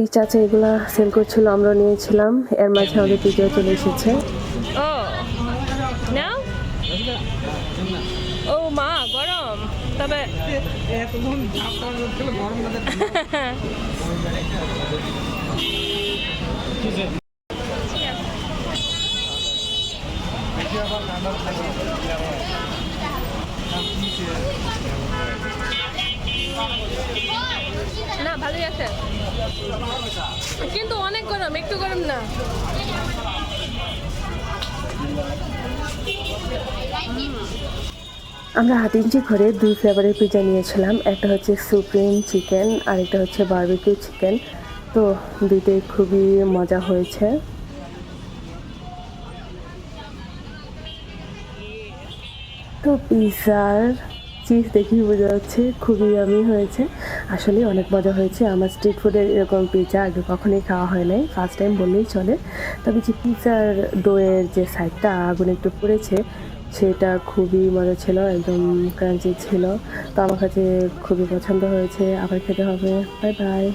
এই চাচা এগুলা সেল করছিল, আমরা নিয়েছিলাম। এর মাঝে আমাদের পিজাও চলে এসেছে। ও নাও। ও মা গরম, তবে না ভালোই আছে, কিন্তু অনেক গরম, একটু গরম না। আমরা 8 ইঞ্চি করে 2 ফ্লেভারের পিজা নিয়েছিলাম, একটা হচ্ছে সুপ্রিম চিকেন আর একটা হচ্ছে বারবিকিউ চিকেন। তো দুইটাই খুবই মজা হয়েছে। তো পিৎজার চিজ দেখেই বোঝা যাচ্ছে খুবই ইয়ামি হয়েছে। আসলে অনেক মজা হয়েছে। আমার স্ট্রিট ফুডের এরকম পিৎজা আগে কখনোই খাওয়া হয় নাই, ফার্স্ট টাইম বললেই চলে। তবে যে পিৎজার ডোয়ের যে সাইডটা আগুনে একটু পুড়েছে, সেটা খুবই মজা ছিল, একদম ক্রাঞ্চি ছিল। তো আমার কাছে খুবই পছন্দ হয়েছে। আবার খেতে হবে। Bye bye.